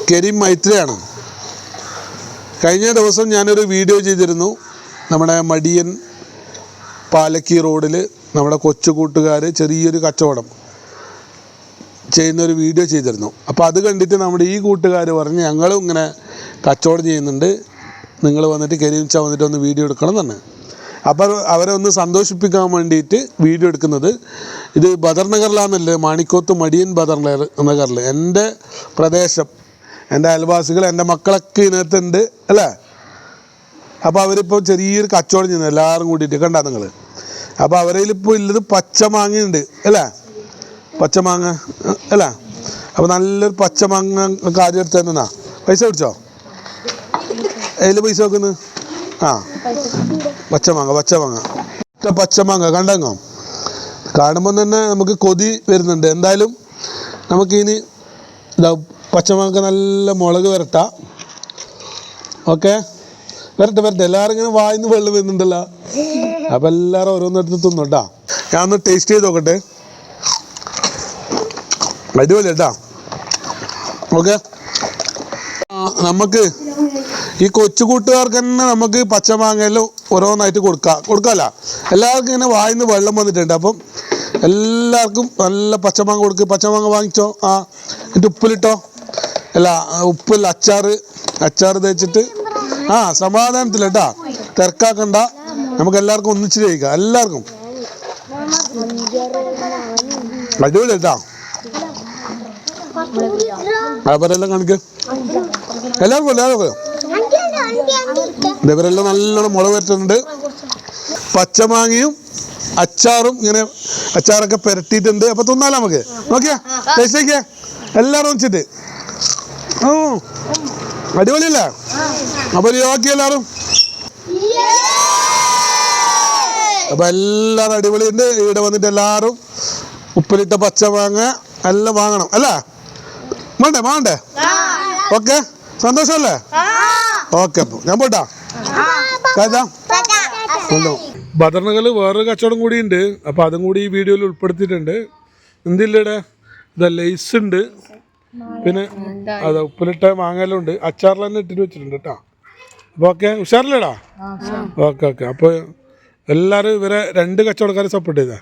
കരീം മൈത്രിയാണ്. കഴിഞ്ഞ ദിവസം ഞാനൊരു വീഡിയോ ചെയ്തിരുന്നു. നമ്മുടെ മടിയൻ പാലക്കി റോഡിൽ നമ്മുടെ കൊച്ചു കൂട്ടുകാർ ചെറിയൊരു കച്ചവടം ചെയ്യുന്നൊരു വീഡിയോ ചെയ്തിരുന്നു. അപ്പോൾ അത് കണ്ടിട്ട് നമ്മുടെ ഈ കൂട്ടുകാർ പറഞ്ഞ് ഞങ്ങളും ഇങ്ങനെ കച്ചവടം ചെയ്യുന്നുണ്ട്, നിങ്ങൾ വന്നിട്ട് കരീംച്ച വന്നിട്ട് ഒന്ന് വീഡിയോ എടുക്കണം തന്നെ. അപ്പോൾ അവരെ ഒന്ന് സന്തോഷിപ്പിക്കാൻ വേണ്ടിയിട്ട് വീഡിയോ എടുക്കുന്നത്. ഇത് ബദർ നഗറിലാണെന്നല്ലേ, മാണിക്കോത്ത് മടിയൻ ബദർ നഗറിൽ എൻ്റെ പ്രദേശം, എൻ്റെ അയൽവാസികൾ, എൻ്റെ മക്കളൊക്കെ ഇതിനകത്തുണ്ട് അല്ലേ. അപ്പോൾ അവരിപ്പോൾ ചെറിയൊരു കച്ചവടം ചെയ്യുന്നത് എല്ലാവരും കൂടിയിട്ട് കണ്ടാ നിങ്ങൾ. അപ്പോൾ അവരിലിപ്പോൾ ഉള്ളത് പച്ചമാങ്ങയുണ്ട് അല്ലേ, പച്ചമാങ്ങ അല്ലേ. അപ്പോൾ നല്ലൊരു പച്ചമാങ്ങ കാര്യം എടുത്ത് തന്നാ പൈസ പിടിച്ചോ, അതിൽ പൈസ വെക്കുന്നു. ആ പച്ചമാങ്ങ പച്ചമാങ്ങ കണ്ടങ്ങോ, കാണുമ്പോൾ തന്നെ നമുക്ക് കൊതി വരുന്നുണ്ട്. എന്തായാലും നമുക്കിനി ഇതാ പച്ചമാങ്ങ നല്ല മുളക് വരട്ട. ഓക്കെ, വരട്ടെ എല്ലാവരും ഇങ്ങനെ വായിന്ന് വെള്ളം വരുന്നുണ്ടല്ലോ. അപ്പം എല്ലാവരും ഓരോന്നെടുത്ത് തിന്നോട്ടാ. ഞാൻ ഒന്ന് ടേസ്റ്റ് ചെയ്ത് നോക്കട്ടെ. അടിപൊളി കേട്ടാ. ഓക്കെ, നമുക്ക് ഈ കൊച്ചു കൂട്ടുകാർക്ക് തന്നെ നമുക്ക് പച്ചമാങ്ങയിലും ഓരോന്നായിട്ട് കൊടുക്കാമല്ല. എല്ലാവർക്കും ഇങ്ങനെ വായിന്ന് വെള്ളം വന്നിട്ടുണ്ട്. അപ്പം എല്ലാവർക്കും നല്ല പച്ചമാങ്ങ കൊടുക്ക്. പച്ചമാങ്ങ വാങ്ങിച്ചോ, ആ എന്നിട്ട് ഉപ്പിലിട്ടോ. അല്ല ഉപ്പില്ല, അച്ചാർ തേച്ചിട്ട് ആ സമാധാനത്തിൽ കേട്ടാ, തിരക്കാക്കണ്ട. നമുക്ക് എല്ലാവർക്കും ഒന്നിച്ച് കഴിക്കാം. എല്ലാവർക്കും അടിപൊളി കേട്ടാ. അവരെല്ലാം കാണിക്ക്, എല്ലാവർക്കും ഇവരെല്ലാം നല്ലോണം മുളക് വരട്ടുന്നുണ്ട്. പച്ചമാങ്ങയും അച്ചാറും ഇങ്ങനെ അച്ചാറൊക്കെ പുരട്ടിയിട്ടുണ്ട്. അപ്പൊ തിന്നാലോ നമുക്ക്. നോക്കിയാ ടേസ്റ്റ് നോക്കിയാ എല്ലാവരും വെച്ചിട്ട്. ഓ അടിപൊളിയല്ലേ. അപ്പൊ നോക്കി എല്ലാവരും. അപ്പൊ എല്ലാവരും അടിപൊളിയുണ്ട്. ഇവിടെ വന്നിട്ട് എല്ലാവരും ഉപ്പിലിട്ട പച്ചമാങ്ങ എല്ലാം വാങ്ങണം അല്ലേ. വേണ്ടേ ഓക്കെ, സന്തോഷമല്ലേ. ഓക്കെ, അപ്പോൾ ഞാൻ പോട്ടാ. ബദർ നഗറിൽ വേറൊരു കച്ചവടം കൂടി ഉണ്ട്. അപ്പോൾ അതും കൂടി ഈ വീഡിയോയിൽ ഉൾപ്പെടുത്തിയിട്ടുണ്ട്. എന്തില്ലടെ ഇതാ ലേസ് ഉണ്ട്, പിന്നെ അതെ ഉപ്പിലിട്ട മാങ്ങയെല്ലാം ഉണ്ട്, അച്ചാറിൽ തന്നെ ഇട്ടിട്ട് വെച്ചിട്ടുണ്ട് കേട്ടോ. അപ്പോൾ ഓക്കെ, ഉഷാറില്ലേടാ. ഓക്കെ അപ്പോൾ എല്ലാവരും ഇവരെ രണ്ട് കച്ചവടക്കാരെ സപ്പോർട്ട് ചെയ്താ.